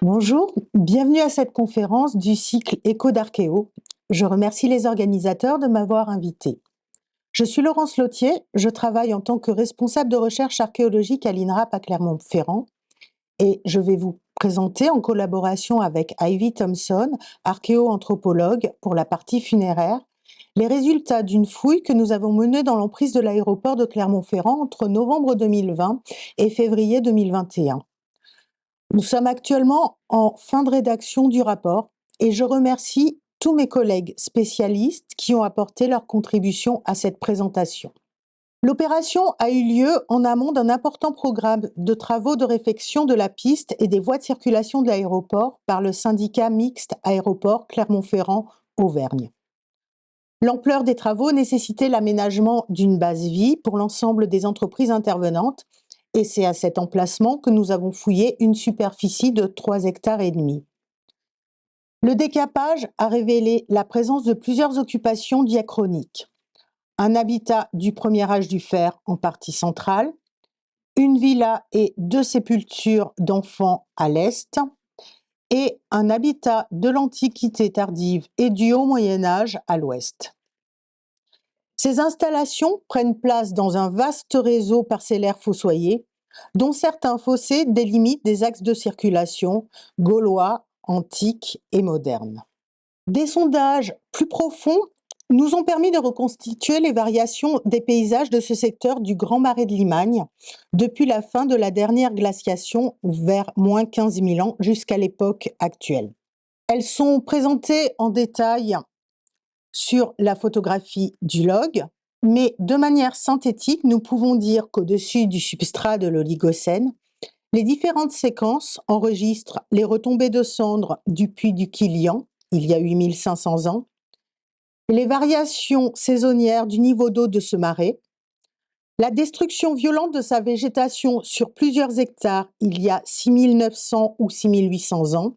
Bonjour, bienvenue à cette conférence du cycle Écho d'Archéo. Je remercie les organisateurs de m'avoir invité. Je suis Laurence Lautier, je travaille en tant que responsable de recherche archéologique à l'INRAP à Clermont-Ferrand et je vais vous présenter en collaboration avec Ivy Thompson, archéo-anthropologue pour la partie funéraire, les résultats d'une fouille que nous avons menée dans l'emprise de l'aéroport de Clermont-Ferrand entre novembre 2020 et février 2021. Nous sommes actuellement en fin de rédaction du rapport et je remercie tous mes collègues spécialistes qui ont apporté leur contribution à cette présentation. L'opération a eu lieu en amont d'un important programme de travaux de réfection de la piste et des voies de circulation de l'aéroport par le syndicat mixte Aéroport Clermont-Ferrand-Auvergne. L'ampleur des travaux nécessitait l'aménagement d'une base vie pour l'ensemble des entreprises intervenantes et c'est à cet emplacement que nous avons fouillé une superficie de 3,5 hectares. Le décapage a révélé la présence de plusieurs occupations diachroniques. Un habitat du premier âge du fer en partie centrale, une villa et 2 sépultures d'enfants à l'est, et un habitat de l'Antiquité tardive et du Haut Moyen Âge à l'ouest. Ces installations prennent place dans un vaste réseau parcellaire fossoyé, dont certains fossés délimitent des axes de circulation gaulois, antiques et modernes. Des sondages plus profonds nous ont permis de reconstituer les variations des paysages de ce secteur du Grand Marais de Limagne depuis la fin de la dernière glaciation vers moins 15 000 ans jusqu'à l'époque actuelle. Elles sont présentées en détail sur la photographie du log, mais de manière synthétique, nous pouvons dire qu'au-dessus du substrat de l'Oligocène, les différentes séquences enregistrent les retombées de cendres du puits du Kilian, il y a 8500 ans, les variations saisonnières du niveau d'eau de ce marais, la destruction violente de sa végétation sur plusieurs hectares il y a 6900 ou 6800 ans,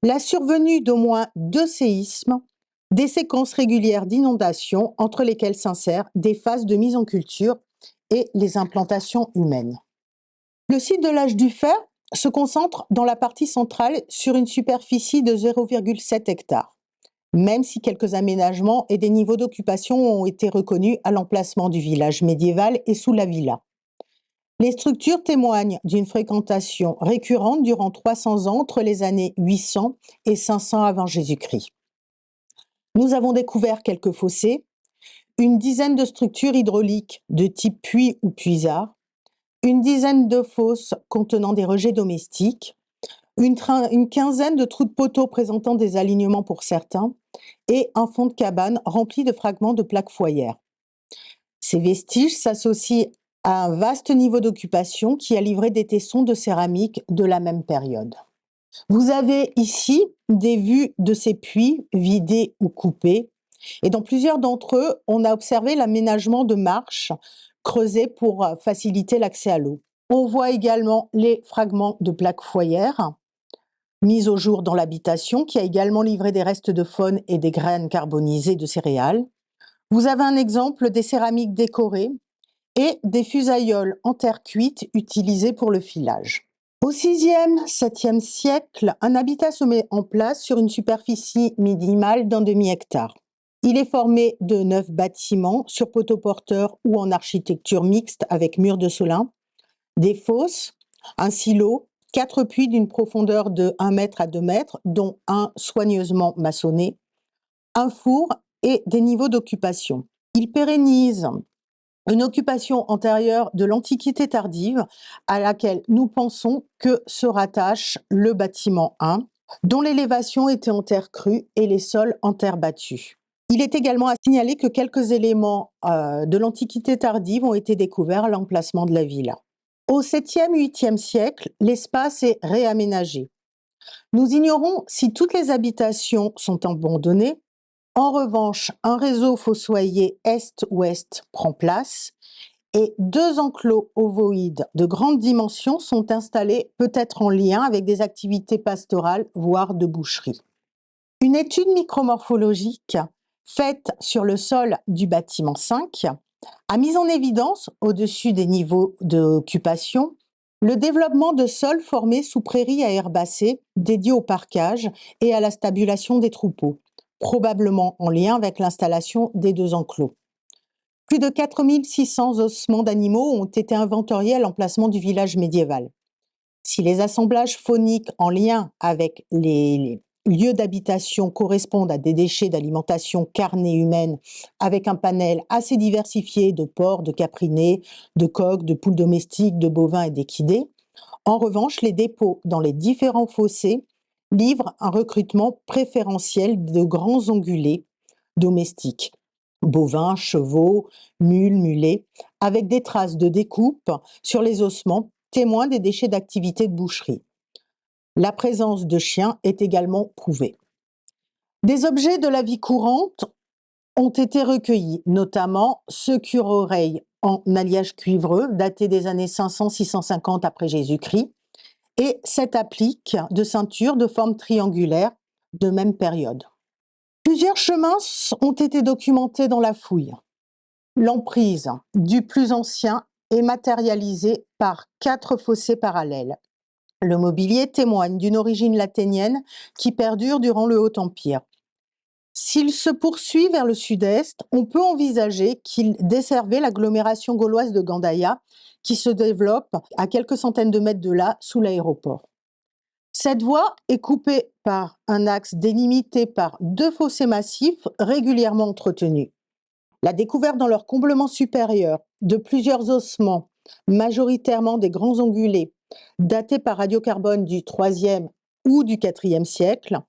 la survenue d'au moins 2 séismes, des séquences régulières d'inondations entre lesquelles s'insèrent des phases de mise en culture et les implantations humaines. Le site de l'âge du fer se concentre dans la partie centrale sur une superficie de 0,7 hectares, même si quelques aménagements et des niveaux d'occupation ont été reconnus à l'emplacement du village médiéval et sous la villa. Les structures témoignent d'une fréquentation récurrente durant 300 ans entre les années 800 et 500 avant Jésus-Christ. Nous avons découvert quelques fossés, une dizaine de structures hydrauliques de type puits ou puisard, une dizaine de fosses contenant des rejets domestiques, une quinzaine de trous de poteaux présentant des alignements pour certains, et un fond de cabane rempli de fragments de plaques foyères. Ces vestiges s'associent à un vaste niveau d'occupation qui a livré des tessons de céramique de la même période. Vous avez ici des vues de ces puits vidés ou coupés, et dans plusieurs d'entre eux, on a observé l'aménagement de marches creusées pour faciliter l'accès à l'eau. On voit également les fragments de plaques foyères mis au jour dans l'habitation, qui a également livré des restes de faune et des graines carbonisées de céréales. Vous avez un exemple des céramiques décorées et des fusailloles en terre cuite utilisées pour le filage. Au 6e, 7e siècle, un habitat se met en place sur une superficie minimale d'un demi-hectare. Il est formé de 9 bâtiments sur poteaux porteurs ou en architecture mixte avec murs de solin, des fosses, un silo, 4 puits d'une profondeur de 1 mètre à 2 mètres, dont un soigneusement maçonné, un four et des niveaux d'occupation. Il pérennise une occupation antérieure de l'Antiquité tardive à laquelle nous pensons que se rattache le bâtiment 1, dont l'élévation était en terre crue et les sols en terre battue. Il est également à signaler que quelques éléments de l'Antiquité tardive ont été découverts à l'emplacement de la villa. Au 7e, 8e siècle, l'espace est réaménagé. Nous ignorons si toutes les habitations sont abandonnées. En revanche, un réseau fossoyé est-ouest prend place et 2 enclos ovoïdes de grande dimension sont installés, peut-être en lien avec des activités pastorales, voire de boucherie. Une étude micromorphologique faite sur le sol du bâtiment 5 a mis en évidence, au-dessus des niveaux d'occupation, Le développement de sols formés sous prairies à herbacées, dédiés au parcage et à la stabulation des troupeaux, probablement en lien avec l'installation des deux enclos. Plus de 4600 ossements d'animaux ont été inventoriés à l'emplacement du village médiéval. Si les assemblages fauniques en lien avec les lieux d'habitation correspondent à des déchets d'alimentation carnée humaine avec un panel assez diversifié de porcs, de caprinés, de coqs, de poules domestiques, de bovins et d'équidés, en revanche, les dépôts dans les différents fossés livrent un recrutement préférentiel de grands ongulés domestiques, bovins, chevaux, mules, mulets, avec des traces de découpe sur les ossements, témoins des déchets d'activité de boucherie. La présence de chiens est également prouvée. Des objets de la vie courante ont été recueillis, notamment ce cure-oreille en alliage cuivreux, daté des années 500-650 après Jésus-Christ, et cette applique de ceinture de forme triangulaire de même période. Plusieurs chemins ont été documentés dans la fouille. L'emprise du plus ancien est matérialisée par 4 fossés parallèles. Le mobilier témoigne d'une origine laténienne qui perdure durant le Haut Empire. S'il se poursuit vers le sud-est, on peut envisager qu'il desservait l'agglomération gauloise de Gandaïa, qui se développe à quelques centaines de mètres de là, sous l'aéroport. Cette voie est coupée par un axe délimité par 2 fossés massifs régulièrement entretenus. La découverte dans leur comblement supérieur de plusieurs ossements, majoritairement des grands ongulés, datés par radiocarbone du IIIe ou du IVe siècle,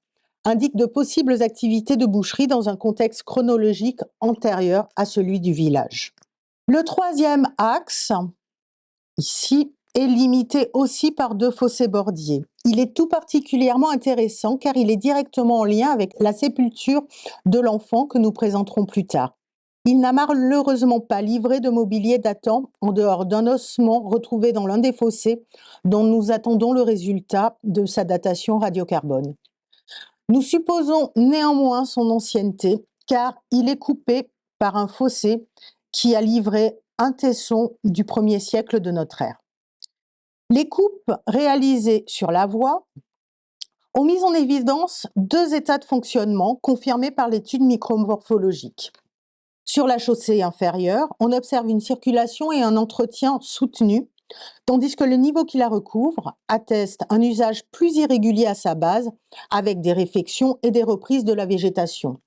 indique de possibles activités de boucherie dans un contexte chronologique antérieur à celui du village. Le 3e axe, ici, est limité aussi par 2 fossés bordiers. Il est tout particulièrement intéressant car il est directement en lien avec la sépulture de l'enfant que nous présenterons plus tard. Il n'a malheureusement pas livré de mobilier datant en dehors d'un ossement retrouvé dans l'un des fossés dont nous attendons le résultat de sa datation radiocarbone. Nous supposons néanmoins son ancienneté car il est coupé par un fossé qui a livré un tesson du 1er siècle de notre ère. Les coupes réalisées sur la voie ont mis en évidence 2 états de fonctionnement confirmés par l'étude micromorphologique. Sur la chaussée inférieure, on observe une circulation et un entretien soutenus, tandis que le niveau qui la recouvre atteste un usage plus irrégulier à sa base, avec des réflexions et des reprises de la végétation,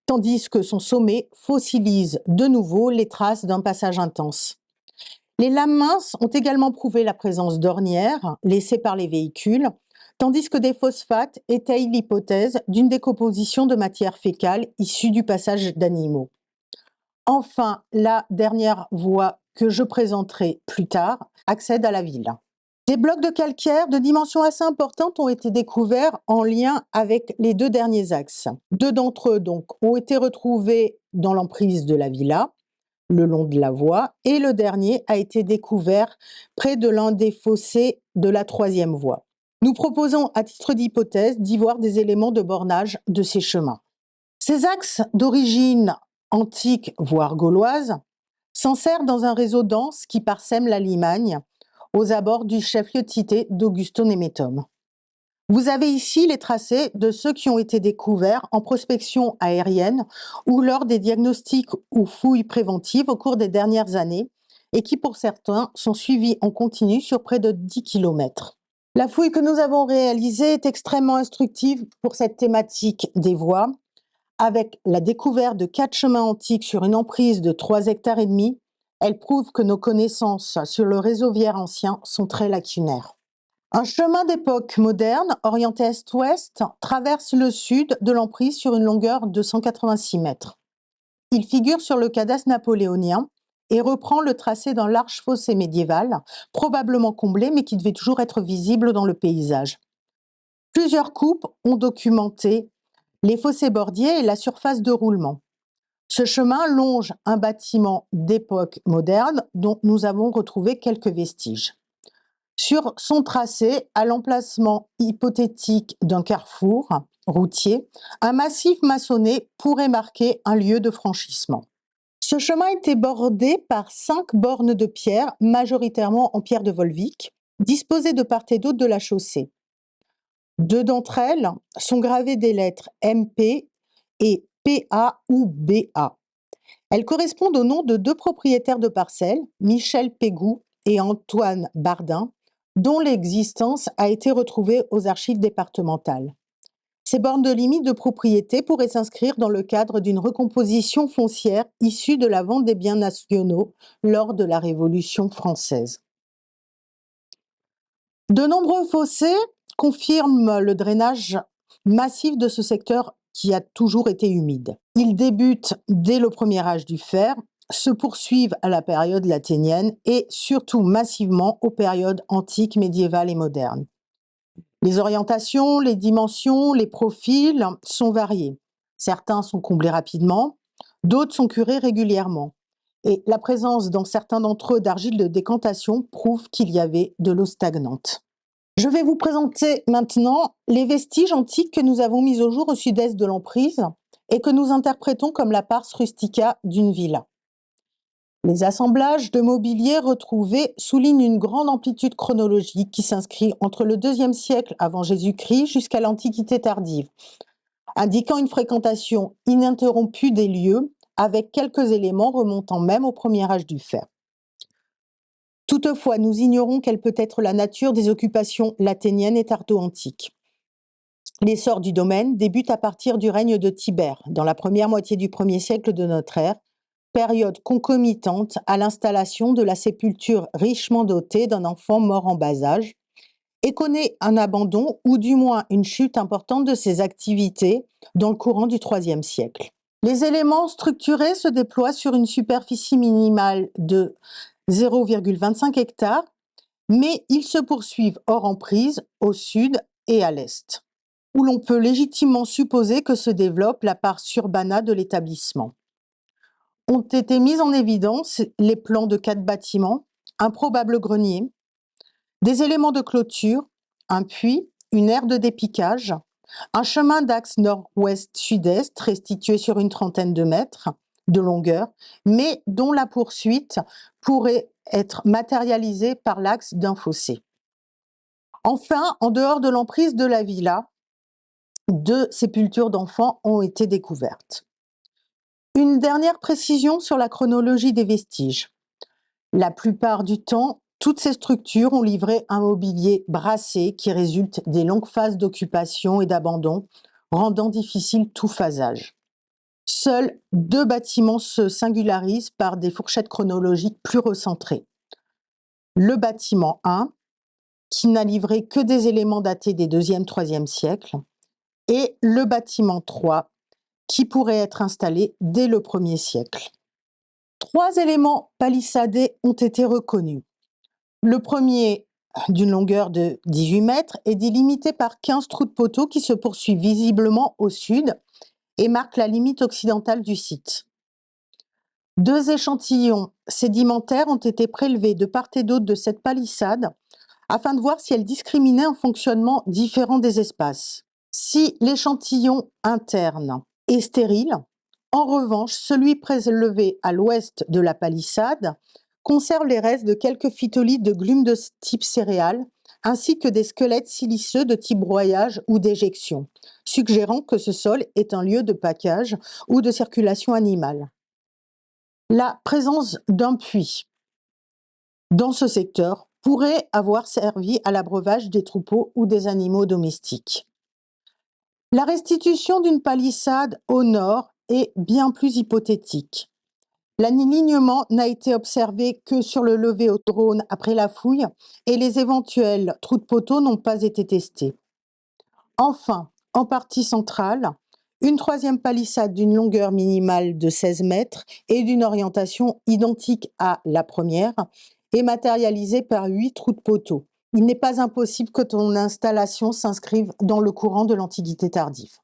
tandis que son sommet fossilise de nouveau les traces d'un passage intense. Les lames minces ont également prouvé la présence d'ornières laissées par les véhicules, tandis que des phosphates étayent l'hypothèse d'une décomposition de matière fécale issue du passage d'animaux. Enfin, la dernière voie que je présenterai plus tard accède à la ville. Des blocs de calcaire de dimensions assez importantes ont été découverts en lien avec les 2 derniers axes. 2 d'entre eux donc ont été retrouvés dans l'emprise de la villa, le long de la voie, et le dernier a été découvert près de l'un des fossés de la 3e voie. Nous proposons, à titre d'hypothèse, d'y voir des éléments de bornage de ces chemins. Ces axes d'origine antique, voire gauloise, s'enserrent dans un réseau dense qui parsème la Limagne, aux abords du chef-lieu cité d'Augusto Nemetum. Vous avez ici les tracés de ceux qui ont été découverts en prospection aérienne ou lors des diagnostics ou fouilles préventives au cours des dernières années et qui, pour certains, sont suivis en continu sur près de 10 km. La fouille que nous avons réalisée est extrêmement instructive pour cette thématique des voies, avec la découverte de 4 chemins antiques sur une emprise de 3,5 hectares, elle prouve que nos connaissances sur le réseau viaire ancien sont très lacunaires. Un chemin d'époque moderne, orienté est-ouest, traverse le sud de l'emprise sur une longueur de 186 mètres. Il figure sur le cadastre napoléonien et reprend le tracé d'un large fossé médiéval, probablement comblé mais qui devait toujours être visible dans le paysage. Plusieurs coupes ont documenté les fossés bordiers et la surface de roulement. Ce chemin longe un bâtiment d'époque moderne dont nous avons retrouvé quelques vestiges. Sur son tracé, à l'emplacement hypothétique d'un carrefour routier, un massif maçonné pourrait marquer un lieu de franchissement. Ce chemin était bordé par 5 bornes de pierre, majoritairement en pierre de Volvic, disposées de part et d'autre de la chaussée. Deux d'entre elles sont gravées des lettres MP et PA ou BA. Elles correspondent au nom de deux propriétaires de parcelles, Michel Pégou et Antoine Bardin, dont l'existence a été retrouvée aux archives départementales. Ces bornes de limite de propriété pourraient s'inscrire dans le cadre d'une recomposition foncière issue de la vente des biens nationaux lors de la Révolution française. De nombreux fossés confirment le drainage massif de ce secteur qui a toujours été humide. Ils débutent dès le premier âge du fer, se poursuivent à la période latinienne et surtout massivement aux périodes antiques, médiévales et modernes. Les orientations, les dimensions, les profils sont variés. Certains sont comblés rapidement, d'autres sont curés régulièrement. Et la présence dans certains d'entre eux d'argile de décantation prouve qu'il y avait de l'eau stagnante. Je vais vous présenter maintenant les vestiges antiques que nous avons mis au jour au sud-est de l'emprise et que nous interprétons comme la pars rustica d'une villa. Les assemblages de mobilier retrouvés soulignent une grande amplitude chronologique qui s'inscrit entre le IIe siècle avant Jésus-Christ jusqu'à l'Antiquité tardive, indiquant une fréquentation ininterrompue des lieux avec quelques éléments remontant même au premier âge du fer. Toutefois, nous ignorons quelle peut être la nature des occupations laténiennes et tardo-antiques. L'essor du domaine débute à partir du règne de Tibère, dans la première moitié du 1er siècle de notre ère, période concomitante à l'installation de la sépulture richement dotée d'un enfant mort en bas âge, et connaît un abandon ou du moins une chute importante de ses activités dans le courant du IIIe siècle. Les éléments structurés se déploient sur une superficie minimale de 0,25 hectares, mais ils se poursuivent hors emprise, au sud et à l'est, où l'on peut légitimement supposer que se développe la part urbana de l'établissement. Ont été mis en évidence les plans de 4 bâtiments, un probable grenier, des éléments de clôture, un puits, une aire de dépiquage, un chemin d'axe nord-ouest-sud-est restitué sur une trentaine de mètres de longueur, mais dont la poursuite pourrait être matérialisée par l'axe d'un fossé. Enfin, en dehors de l'emprise de la villa, 2 sépultures d'enfants ont été découvertes. Une dernière précision sur la chronologie des vestiges. La plupart du temps, toutes ces structures ont livré un mobilier brassé qui résulte des longues phases d'occupation et d'abandon, rendant difficile tout phasage. Seuls 2 bâtiments se singularisent par des fourchettes chronologiques plus recentrées. Le bâtiment 1, qui n'a livré que des éléments datés des 2e, 3e siècles, et le bâtiment 3, qui pourrait être installé dès le 1er siècle. 3 éléments palissadés ont été reconnus. Le premier, d'une longueur de 18 mètres, est délimité par 15 trous de poteaux qui se poursuivent visiblement au sud et marquent la limite occidentale du site. 2 échantillons sédimentaires ont été prélevés de part et d'autre de cette palissade afin de voir si elle discriminait un fonctionnement différent des espaces. Si l'échantillon interne est stérile, en revanche, celui prélevé à l'ouest de la palissade conserve les restes de quelques phytolithes de glumes de type céréales, ainsi que des squelettes siliceux de type broyage ou d'éjection, suggérant que ce sol est un lieu de package ou de circulation animale. La présence d'un puits dans ce secteur pourrait avoir servi à l'abreuvage des troupeaux ou des animaux domestiques. La restitution d'une palissade au nord est bien plus hypothétique. L'alignement n'a été observé que sur le lever au drone après la fouille et les éventuels trous de poteaux n'ont pas été testés. Enfin, en partie centrale, une 3e palissade d'une longueur minimale de 16 mètres et d'une orientation identique à la première est matérialisée par 8 trous de poteaux. Il n'est pas impossible que ton installation s'inscrive dans le courant de l'Antiquité tardive.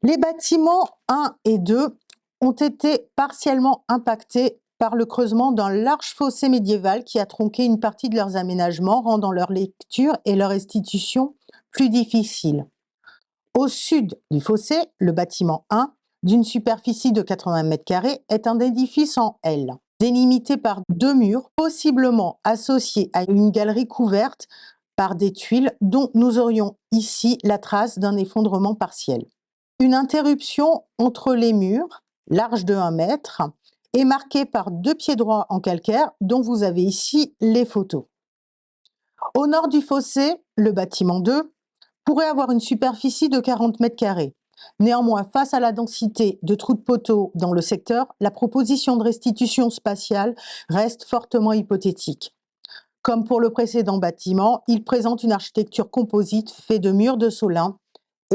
Les bâtiments 1 et 2 ont été partiellement impactés par le creusement d'un large fossé médiéval qui a tronqué une partie de leurs aménagements, rendant leur lecture et leur restitution plus difficiles. Au sud du fossé, le bâtiment 1, d'une superficie de 80 m², est un édifice en L. délimité par 2 murs, possiblement associés à une galerie couverte par des tuiles dont nous aurions ici la trace d'un effondrement partiel. Une interruption entre les murs, large de 1 mètre, est marquée par 2 pieds droits en calcaire dont vous avez ici les photos. Au nord du fossé, le bâtiment 2 pourrait avoir une superficie de 40 mètres carrés. Néanmoins, face à la densité de trous de poteaux dans le secteur, la proposition de restitution spatiale reste fortement hypothétique. Comme pour le précédent bâtiment, il présente une architecture composite faite de murs de Solin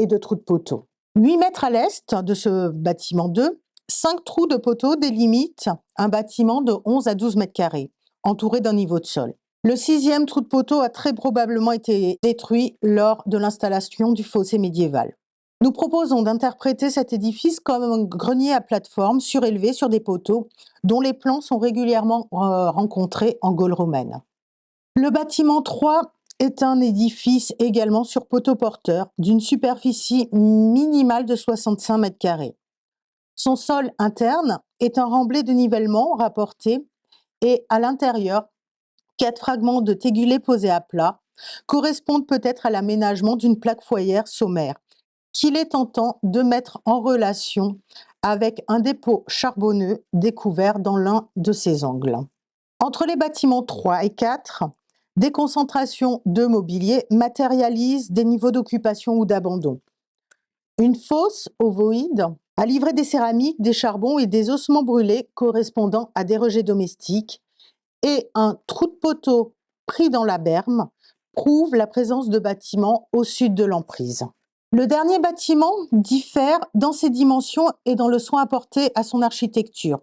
et de trous de poteaux. 8 mètres à l'est de ce bâtiment 2, 5 trous de poteaux délimitent un bâtiment de 11 à 12 mètres carrés, entouré d'un niveau de sol. Le 6e trou de poteau a très probablement été détruit lors de l'installation du fossé médiéval. Nous proposons d'interpréter cet édifice comme un grenier à plateforme surélevé sur des poteaux dont les plans sont régulièrement rencontrés en Gaule romaine. Le bâtiment 3 est un édifice également sur poteaux porteurs d'une superficie minimale de 65 mètres carrés. Son sol interne est un remblai de nivellement rapporté et à l'intérieur, 4 fragments de tégulés posés à plat correspondent peut-être à l'aménagement d'une plaque foyère sommaire qu'il est tentant de mettre en relation avec un dépôt charbonneux découvert dans l'un de ses angles. Entre les bâtiments 3 et 4, des concentrations de mobilier matérialisent des niveaux d'occupation ou d'abandon. Une fosse ovoïde a livré des céramiques, des charbons et des ossements brûlés correspondant à des rejets domestiques, et un trou de poteau pris dans la berme prouve la présence de bâtiments au sud de l'emprise. Le dernier bâtiment diffère dans ses dimensions et dans le soin apporté à son architecture.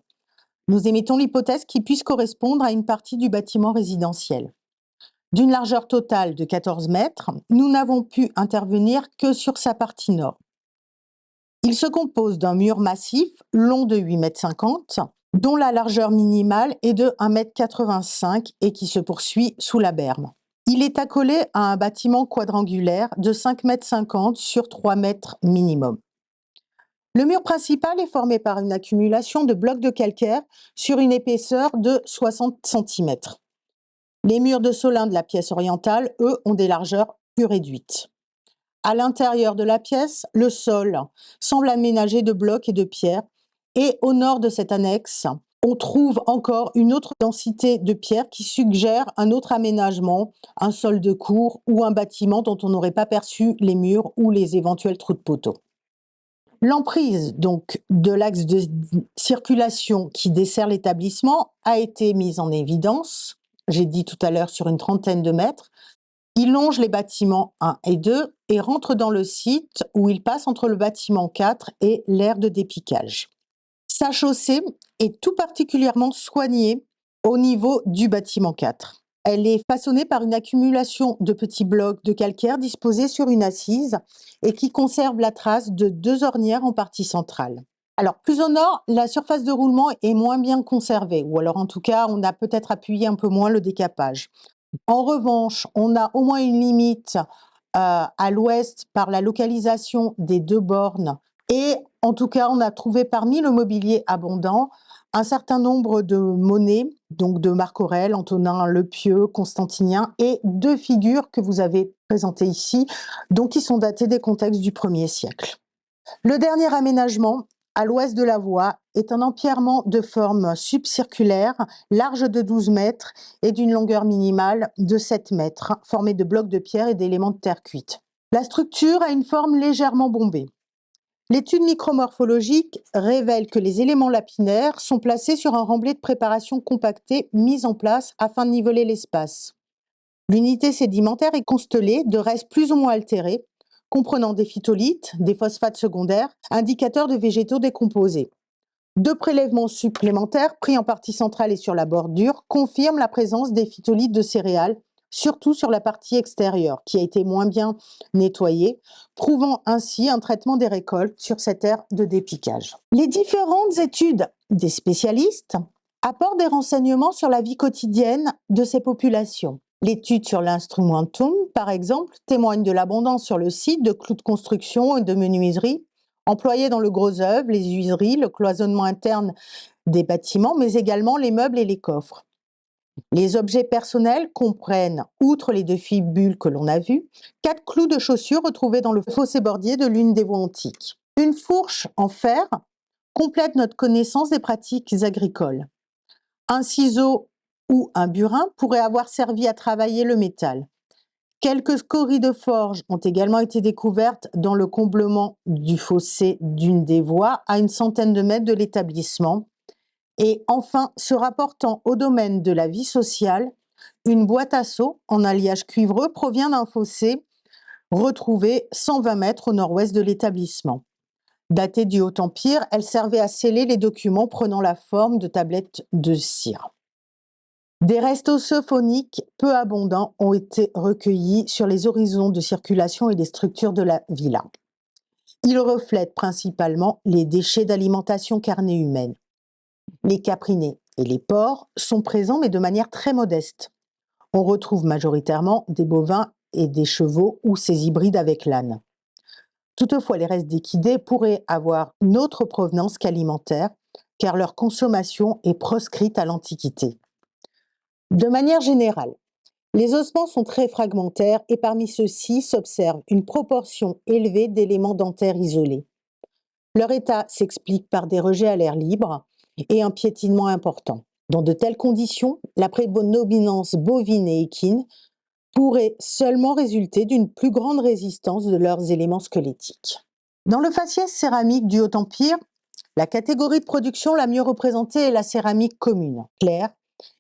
Nous émettons l'hypothèse qu'il puisse correspondre à une partie du bâtiment résidentiel. D'une largeur totale de 14 mètres, nous n'avons pu intervenir que sur sa partie nord. Il se compose d'un mur massif long de 8,50 m, dont la largeur minimale est de 1,85 m et qui se poursuit sous la berme. Il est accolé à un bâtiment quadrangulaire de 5,50 m sur 3 mètres minimum. Le mur principal est formé par une accumulation de blocs de calcaire sur une épaisseur de 60 cm. Les murs de Solin de la pièce orientale, eux, ont des largeurs plus réduites. À l'intérieur de la pièce, le sol semble aménagé de blocs et de pierres, et au nord de cette annexe, on trouve encore une autre densité de pierres qui suggère un autre aménagement, un sol de cour ou un bâtiment dont on n'aurait pas perçu les murs ou les éventuels trous de poteaux. L'emprise donc de l'axe de circulation qui dessert l'établissement a été mise en évidence, j'ai dit tout à l'heure sur une trentaine de mètres. Il longe les bâtiments 1 et 2 et rentre dans le site où il passe entre le bâtiment 4 et l'aire de dépiquage. Sa chaussée est tout particulièrement soignée au niveau du bâtiment 4. Elle est façonnée par une accumulation de petits blocs de calcaire disposés sur une assise et qui conserve la trace de 2 ornières en partie centrale. Alors, plus au nord, la surface de roulement est moins bien conservée, ou alors en tout cas, on a peut-être appuyé un peu moins le décapage. En revanche, on a au moins une limite à l'ouest par la localisation des 2 bornes et en tout cas, on a trouvé parmi le mobilier abondant un certain nombre de monnaies, donc de Marc Aurèle, Antonin Le Pieux, Constantinien et 2 figures que vous avez présentées ici, donc qui sont datées des contextes du 1er siècle. Le dernier aménagement, à l'ouest de la voie, est un empierrement de forme subcirculaire, large de 12 mètres et d'une longueur minimale de 7 mètres, formé de blocs de pierre et d'éléments de terre cuite. La structure a une forme légèrement bombée. L'étude micromorphologique révèle que les éléments lapidaires sont placés sur un remblai de préparation compacté mis en place afin de niveler l'espace. L'unité sédimentaire est constellée de restes plus ou moins altérés, comprenant des phytolithes, des phosphates secondaires, indicateurs de végétaux décomposés. 2 prélèvements supplémentaires, pris en partie centrale et sur la bordure, confirment la présence des phytolithes de céréales, surtout sur la partie extérieure, qui a été moins bien nettoyée, prouvant ainsi un traitement des récoltes sur cette aire de dépiquage. Les différentes études des spécialistes apportent des renseignements sur la vie quotidienne de ces populations. L'étude sur l'instrumentum, par exemple, témoigne de l'abondance sur le site de clous de construction et de menuiserie, employés dans le gros œuvre, les useries, le cloisonnement interne des bâtiments, mais également les meubles et les coffres. Les objets personnels comprennent, outre les 2 fibules que l'on a vues, 4 clous de chaussures retrouvés dans le fossé-bordier de l'une des voies antiques. Une fourche en fer complète notre connaissance des pratiques agricoles. Un ciseau ou un burin pourrait avoir servi à travailler le métal. Quelques scories de forge ont également été découvertes dans le comblement du fossé d'une des voies à une centaine de mètres de l'établissement. Et enfin, se rapportant au domaine de la vie sociale, une boîte à seaux en alliage cuivreux provient d'un fossé retrouvé 120 mètres au nord-ouest de l'établissement. Datée du Haut Empire, elle servait à sceller les documents prenant la forme de tablettes de cire. Des restes osseux fauniques peu abondants ont été recueillis sur les horizons de circulation et des structures de la villa. Ils reflètent principalement les déchets d'alimentation carnée humaine. Les caprinés et les porcs sont présents, mais de manière très modeste. On retrouve majoritairement des bovins et des chevaux ou ces hybrides avec l'âne. Toutefois, les restes d'équidés pourraient avoir une autre provenance qu'alimentaire, car leur consommation est proscrite à l'Antiquité. De manière générale, les ossements sont très fragmentaires et parmi ceux-ci s'observe une proportion élevée d'éléments dentaires isolés. Leur état s'explique par des rejets à l'air libre et un piétinement important. Dans de telles conditions, la prédominance bovine et équine pourrait seulement résulter d'une plus grande résistance de leurs éléments squelettiques. Dans le faciès céramique du Haut Empire, la catégorie de production la mieux représentée est la céramique commune, claire,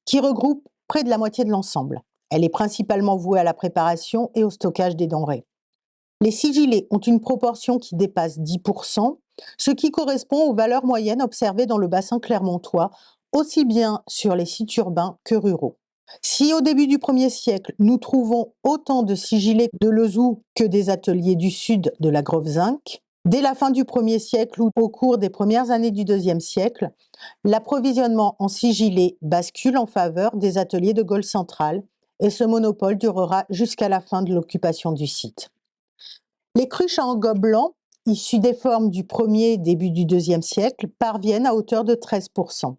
qui regroupe près de la moitié de l'ensemble. Elle est principalement vouée à la préparation et au stockage des denrées. Les sigillés ont une proportion qui dépasse 10%, ce qui correspond aux valeurs moyennes observées dans le bassin clermontois, aussi bien sur les sites urbains que ruraux. Si au début du 1er siècle, nous trouvons autant de sigillés de Lezoux que des ateliers du sud de la Grove-Zinc, dès la fin du 1er siècle ou au cours des premières années du 2e siècle, l'approvisionnement en sigillés bascule en faveur des ateliers de Gaule centrale et ce monopole durera jusqu'à la fin de l'occupation du site. Les cruches à engobe blanc, issues des formes du 1er début du 2e siècle, parviennent à hauteur de 13%.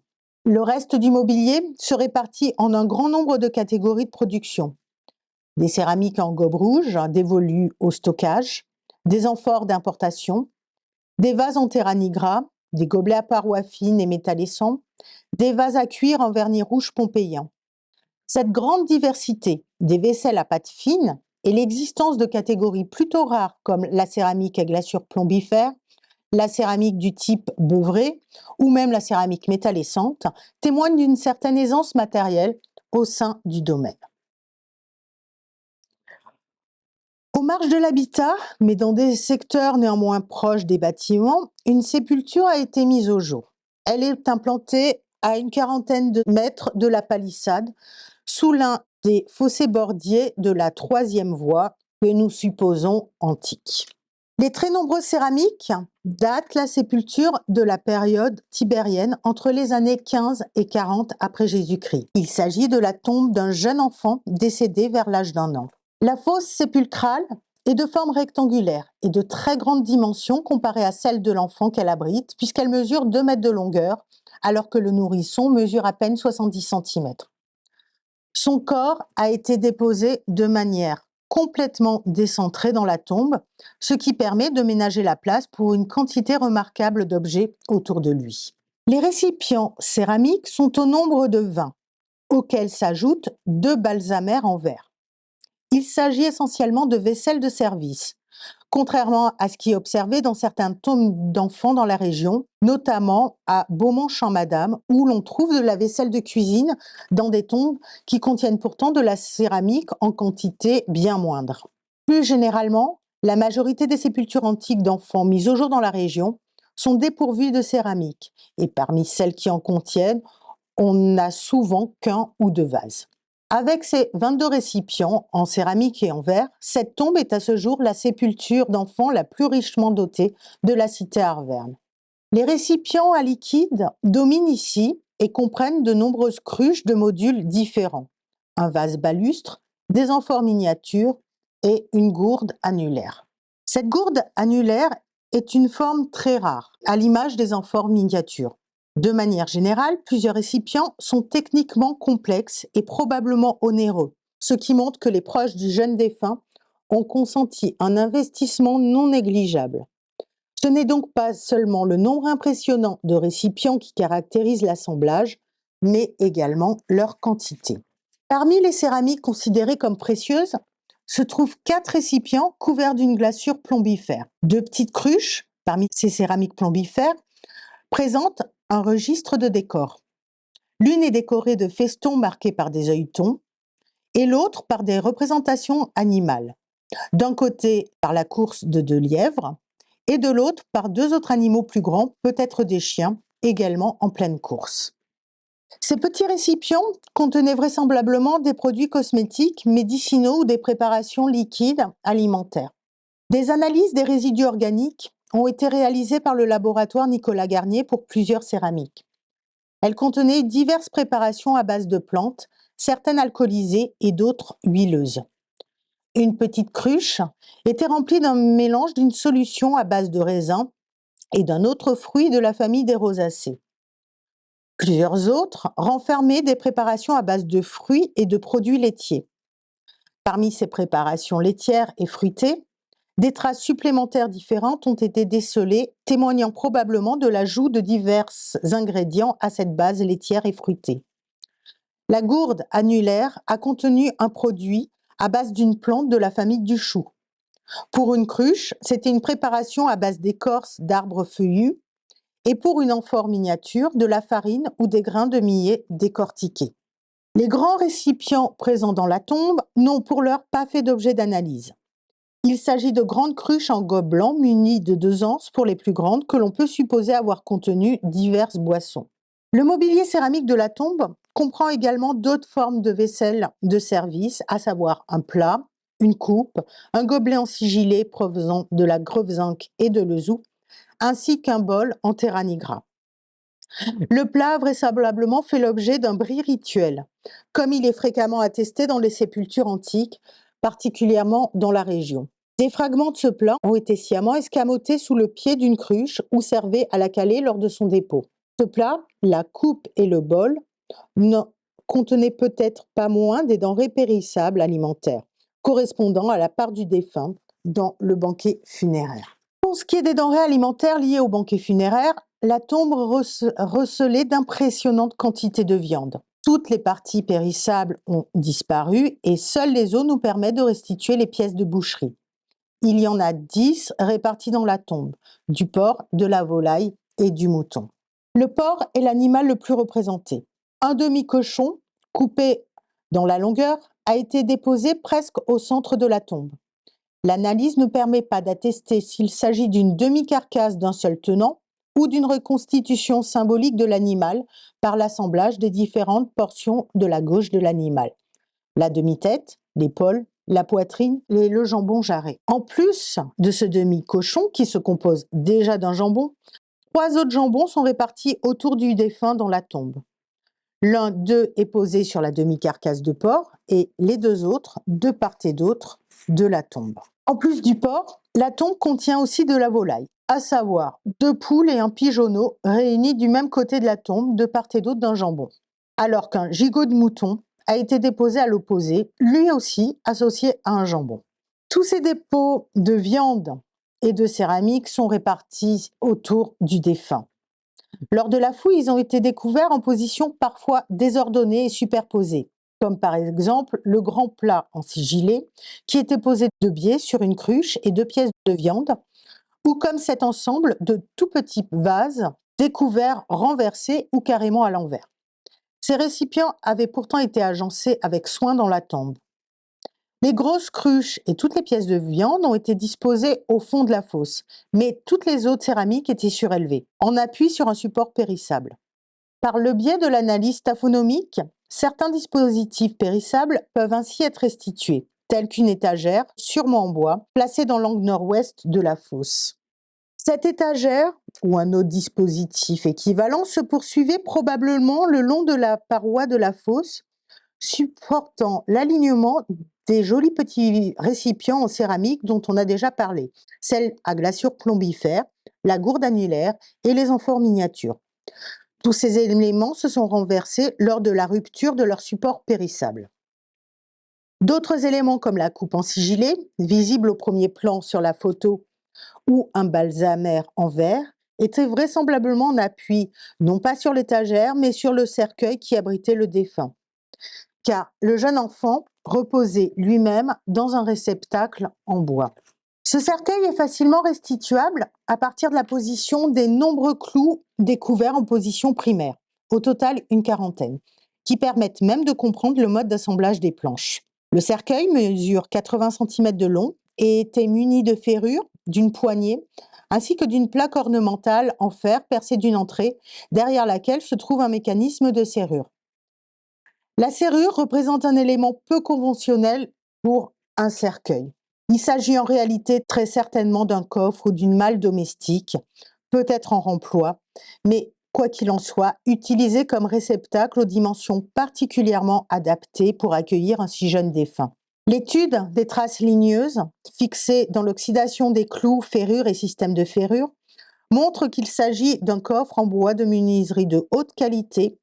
Le reste du mobilier se répartit en un grand nombre de catégories de production. Des céramiques en gobe rouge dévolues au stockage, des amphores d'importation, des vases en terrani gras, des gobelets à parois fines et métallescents, des vases à cuire en vernis rouge pompéien. Cette grande diversité des vaisselles à pâte fine et l'existence de catégories plutôt rares comme la céramique à glaçure plombifère, la céramique du type beurré ou même la céramique métallescente témoignent d'une certaine aisance matérielle au sein du domaine. Aux marges de l'habitat, mais dans des secteurs néanmoins proches des bâtiments, une sépulture a été mise au jour. Elle est implantée à une quarantaine de mètres de la palissade, sous l'un des fossés-bordiers de la 3e voie que nous supposons antique. Les très nombreuses céramiques datent la sépulture de la période tibérienne entre les années 15 et 40 après Jésus-Christ. Il s'agit de la tombe d'un jeune enfant décédé vers l'âge d'1 an. La fosse sépulcrale est de forme rectangulaire et de très grande dimension comparée à celle de l'enfant qu'elle abrite, puisqu'elle mesure 2 mètres de longueur, alors que le nourrisson mesure à peine 70 cm. Son corps a été déposé de manière complètement décentrée dans la tombe, ce qui permet de ménager la place pour une quantité remarquable d'objets autour de lui. Les récipients céramiques sont au nombre de 20, auxquels s'ajoutent 2 balsamères en verre. Il s'agit essentiellement de vaisselle de service, contrairement à ce qui est observé dans certaines tombes d'enfants dans la région, notamment à Beaumont-Champ-Madame, où l'on trouve de la vaisselle de cuisine dans des tombes qui contiennent pourtant de la céramique en quantité bien moindre. Plus généralement, la majorité des sépultures antiques d'enfants mises au jour dans la région sont dépourvues de céramique, et parmi celles qui en contiennent, on n'a souvent qu'un ou 2 vases. Avec ses 22 récipients en céramique et en verre, cette tombe est à ce jour la sépulture d'enfants la plus richement dotée de la cité Arverne. Les récipients à liquide dominent ici et comprennent de nombreuses cruches de modules différents. Un vase balustre, des amphores miniatures et une gourde annulaire. Cette gourde annulaire est une forme très rare, à l'image des amphores miniatures. De manière générale, plusieurs récipients sont techniquement complexes et probablement onéreux, ce qui montre que les proches du jeune défunt ont consenti un investissement non négligeable. Ce n'est donc pas seulement le nombre impressionnant de récipients qui caractérise l'assemblage, mais également leur quantité. Parmi les céramiques considérées comme précieuses, se trouvent 4 récipients couverts d'une glaçure plombifère. 2 petites cruches, parmi ces céramiques plombifères, présentent un registre de décors. L'une est décorée de festons marqués par des œilletons et l'autre par des représentations animales. D'un côté, par la course de 2 lièvres et de l'autre, par 2 autres animaux plus grands, peut-être des chiens, également en pleine course. Ces petits récipients contenaient vraisemblablement des produits cosmétiques, médicinaux ou des préparations liquides alimentaires. Des analyses des résidus organiques ont été réalisées par le laboratoire Nicolas Garnier pour plusieurs céramiques. Elles contenaient diverses préparations à base de plantes, certaines alcoolisées et d'autres huileuses. Une petite cruche était remplie d'un mélange d'une solution à base de raisin et d'un autre fruit de la famille des rosacées. Plusieurs autres renfermaient des préparations à base de fruits et de produits laitiers. Parmi ces préparations laitières et fruitées, des traces supplémentaires différentes ont été décelées, témoignant probablement de l'ajout de divers ingrédients à cette base laitière et fruitée. La gourde annulaire a contenu un produit à base d'une plante de la famille du chou. Pour une cruche, c'était une préparation à base d'écorce d'arbres feuillus et pour une amphore miniature, de la farine ou des grains de millet décortiqués. Les grands récipients présents dans la tombe n'ont pour l'heure pas fait d'objet d'analyse. Il s'agit de grandes cruches en gobelets munies de 2 anses pour les plus grandes que l'on peut supposer avoir contenu diverses boissons. Le mobilier céramique de la tombe comprend également d'autres formes de vaisselle de service, à savoir un plat, une coupe, un gobelet en sigillé provenant de la Greve Zinc et de Lezoux, ainsi qu'un bol en terrani gras. Le plat a vraisemblablement fait l'objet d'un bris rituel, comme il est fréquemment attesté dans les sépultures antiques, particulièrement dans la région. Des fragments de ce plat ont été sciemment escamotés sous le pied d'une cruche ou servaient à la calée lors de son dépôt. Ce plat, la coupe et le bol, ne contenaient peut-être pas moins des denrées périssables alimentaires, correspondant à la part du défunt dans le banquet funéraire. Pour ce qui est des denrées alimentaires liées au banquet funéraire, la tombe recelait d'impressionnantes quantités de viande. Toutes les parties périssables ont disparu et seuls les os nous permettent de restituer les pièces de boucherie. Il y en a 10 réparties dans la tombe, du porc, de la volaille et du mouton. Le porc est l'animal le plus représenté. Un demi-cochon, coupé dans la longueur, a été déposé presque au centre de la tombe. L'analyse ne permet pas d'attester s'il s'agit d'une demi-carcasse d'un seul tenant ou d'une reconstitution symbolique de l'animal par l'assemblage des différentes portions de la gauche de l'animal. La demi-tête, l'épaule, la poitrine et le jambon jarret. En plus de ce demi-cochon qui se compose déjà d'un jambon, 3 autres jambons sont répartis autour du défunt dans la tombe. L'un d'eux est posé sur la demi-carcasse de porc et les 2 autres de part et d'autre de la tombe. En plus du porc, la tombe contient aussi de la volaille, à savoir 2 poules et un pigeonneau réunis du même côté de la tombe de part et d'autre d'un jambon, alors qu'un gigot de mouton a été déposé à l'opposé, lui aussi associé à un jambon. Tous ces dépôts de viande et de céramique sont répartis autour du défunt. Lors de la fouille, ils ont été découverts en position parfois désordonnée et superposée, comme par exemple le grand plat en sigillé qui était posé de biais sur une cruche et 2 pièces de viande, ou comme cet ensemble de tout petits vases découverts renversés ou carrément à l'envers. Ces récipients avaient pourtant été agencés avec soin dans la tombe. Les grosses cruches et toutes les pièces de viande ont été disposées au fond de la fosse, mais toutes les autres céramiques étaient surélevées, en appui sur un support périssable. Par le biais de l'analyse taphonomique, certains dispositifs périssables peuvent ainsi être restitués, tels qu'une étagère, sûrement en bois, placée dans l'angle nord-ouest de la fosse. Cette étagère, ou un autre dispositif équivalent, se poursuivait probablement le long de la paroi de la fosse, supportant l'alignement des jolis petits récipients en céramique dont on a déjà parlé, celles à glaçure plombifère, la gourde annulaire et les amphores miniatures. Tous ces éléments se sont renversés lors de la rupture de leur support périssable. D'autres éléments comme la coupe en sigillé, visible au premier plan sur la photo, ou un balsamère en verre, étaient vraisemblablement en appui, non pas sur l'étagère, mais sur le cercueil qui abritait le défunt. Car le jeune enfant reposait lui-même dans un réceptacle en bois. Ce cercueil est facilement restituable à partir de la position des nombreux clous découverts en position primaire, au total une quarantaine, qui permettent même de comprendre le mode d'assemblage des planches. Le cercueil mesure 80 cm de long et était muni de ferrures, d'une poignée, ainsi que d'une plaque ornementale en fer percée d'une entrée, derrière laquelle se trouve un mécanisme de serrure. La serrure représente un élément peu conventionnel pour un cercueil. Il s'agit en réalité très certainement d'un coffre ou d'une malle domestique, peut-être en remploi, mais quoi qu'il en soit, utilisé comme réceptacle aux dimensions particulièrement adaptées pour accueillir un si jeune défunt. L'étude des traces ligneuses, fixées dans l'oxydation des clous, ferrures et systèmes de ferrures, montre qu'il s'agit d'un coffre en bois de menuiserie de haute qualité,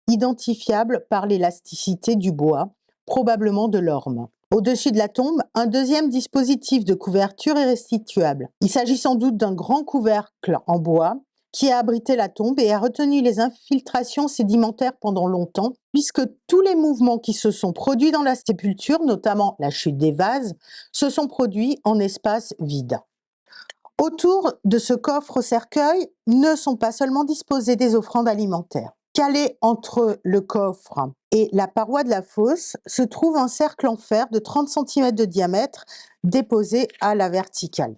identifiable par l'élasticité du bois, probablement de l'orme. Au-dessus de la tombe, un deuxième dispositif de couverture est restituable. Il s'agit sans doute d'un grand couvercle en bois qui a abrité la tombe et a retenu les infiltrations sédimentaires pendant longtemps, puisque tous les mouvements qui se sont produits dans la sépulture, notamment la chute des vases, se sont produits en espace vide. Autour de ce coffre-cercueil ne sont pas seulement disposées des offrandes alimentaires. Calé entre le coffre et la paroi de la fosse se trouve un cercle en fer de 30 cm de diamètre déposé à la verticale.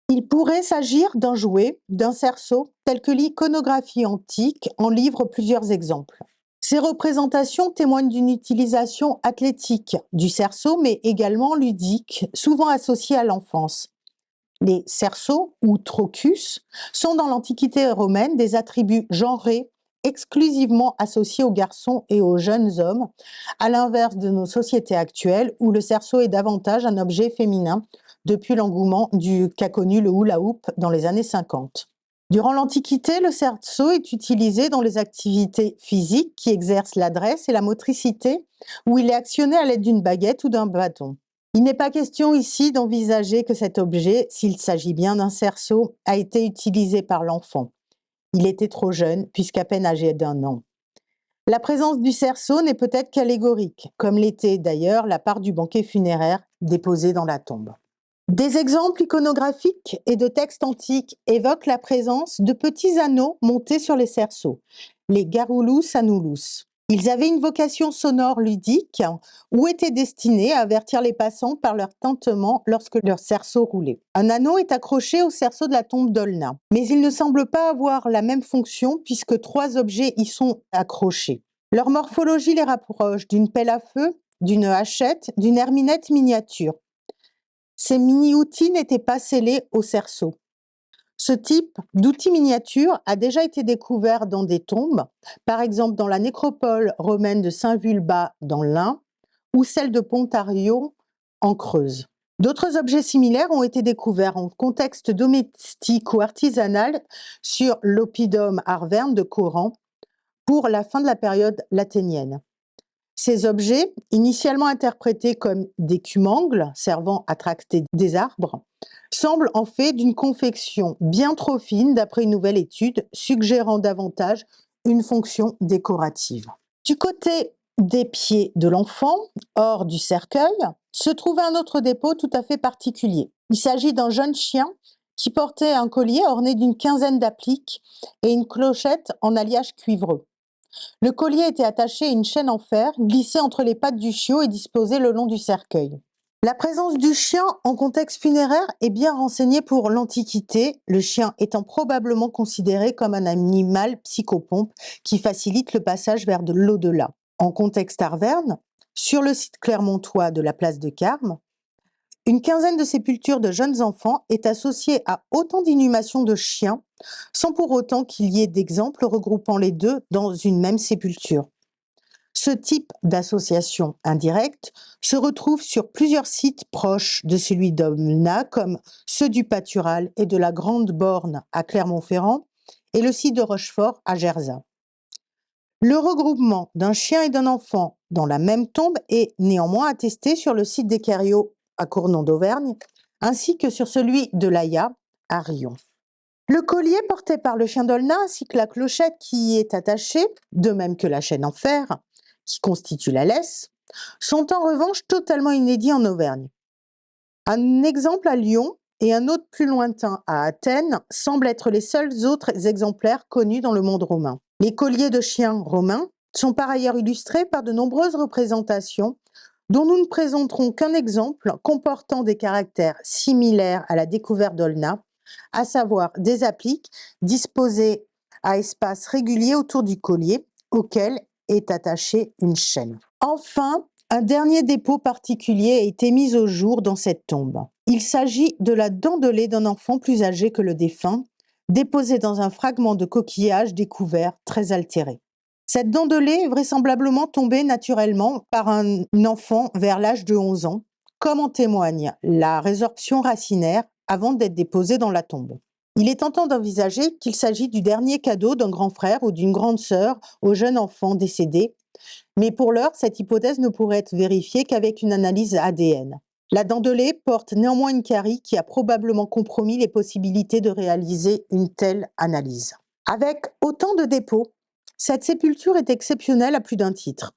Il pourrait s'agir d'un jouet, d'un cerceau, tel que l'iconographie antique en livre plusieurs exemples. Ces représentations témoignent d'une utilisation athlétique du cerceau, mais également ludique, souvent associée à l'enfance. Les cerceaux ou trocus sont dans l'Antiquité romaine des attributs genrés exclusivement associés aux garçons et aux jeunes hommes, à l'inverse de nos sociétés actuelles où le cerceau est davantage un objet féminin depuis l'engouement qu'a connu le hula-hoop dans les années 50. Durant l'Antiquité, le cerceau est utilisé dans les activités physiques qui exercent l'adresse et la motricité, où il est actionné à l'aide d'une baguette ou d'un bâton. Il n'est pas question ici d'envisager que cet objet, s'il s'agit bien d'un cerceau, a été utilisé par l'enfant. Il était trop jeune, puisqu'à peine âgé d'1 an. La présence du cerceau n'est peut-être qu'allégorique, comme l'était d'ailleurs la part du banquet funéraire déposé dans la tombe. Des exemples iconographiques et de textes antiques évoquent la présence de petits anneaux montés sur les cerceaux, les garrulus annulus. Ils avaient une vocation sonore ludique ou étaient destinés à avertir les passants par leur tintement lorsque leur cerceau roulait. Un anneau est accroché au cerceau de la tombe d'Olna, mais il ne semble pas avoir la même fonction puisque 3 objets y sont accrochés. Leur morphologie les rapproche d'une pelle à feu, d'une hachette, d'une herminette miniature. Ces mini-outils n'étaient pas scellés au cerceau. Ce type d'outil miniature a déjà été découvert dans des tombes, par exemple dans la nécropole romaine de Saint-Vulbas dans l'Ain ou celle de Pontario en Creuse. D'autres objets similaires ont été découverts en contexte domestique ou artisanal sur l'oppidum Arverne de Coran pour la fin de la période latinienne. Ces objets, initialement interprétés comme des cumangles servant à tracter des arbres, semblent en fait d'une confection bien trop fine d'après une nouvelle étude, suggérant davantage une fonction décorative. Du côté des pieds de l'enfant, hors du cercueil, se trouvait un autre dépôt tout à fait particulier. Il s'agit d'un jeune chien qui portait un collier orné d'une quinzaine d'appliques et une clochette en alliage cuivreux. Le collier était attaché à une chaîne en fer, glissée entre les pattes du chiot et disposée le long du cercueil. La présence du chien en contexte funéraire est bien renseignée pour l'Antiquité, le chien étant probablement considéré comme un animal psychopompe qui facilite le passage vers de l'au-delà. En contexte arverne, sur le site clermontois de la place de Carmes, une quinzaine de sépultures de jeunes enfants est associée à autant d'inhumations de chiens, sans pour autant qu'il y ait d'exemples regroupant les deux dans une même sépulture. Ce type d'association indirecte se retrouve sur plusieurs sites proches de celui d'Olna, comme ceux du Patural et de la Grande Borne à Clermont-Ferrand et le site de Rochefort à Gersat. Le regroupement d'un chien et d'un enfant dans la même tombe est néanmoins attesté sur le site des Querriaux à Cournon d'Auvergne, ainsi que sur celui de l'Aya à Riom. Le collier porté par le chien d'Aulnat ainsi que la clochette qui y est attachée, de même que la chaîne en fer qui constitue la laisse, sont en revanche totalement inédits en Auvergne. Un exemple à Lyon et un autre plus lointain à Athènes semblent être les seuls autres exemplaires connus dans le monde romain. Les colliers de chiens romains sont par ailleurs illustrés par de nombreuses représentations dont nous ne présenterons qu'un exemple comportant des caractères similaires à la découverte d'Aulnat, à savoir des appliques disposées à espace régulier autour du collier auquel est attachée une chaîne. Enfin, un dernier dépôt particulier a été mis au jour dans cette tombe. Il s'agit de la dentelée d'un enfant plus âgé que le défunt, déposée dans un fragment de coquillage découvert très altéré. Cette dentelée est vraisemblablement tombée naturellement par un enfant vers l'âge de 11 ans, comme en témoigne la résorption racinaire avant d'être déposée dans la tombe. Il est tentant d'envisager qu'il s'agit du dernier cadeau d'un grand frère ou d'une grande sœur au jeune enfant décédé, mais pour l'heure, cette hypothèse ne pourrait être vérifiée qu'avec une analyse ADN. La dentelée porte néanmoins une carie qui a probablement compromis les possibilités de réaliser une telle analyse. Avec autant de dépôts, cette sépulture est exceptionnelle à plus d'un titre,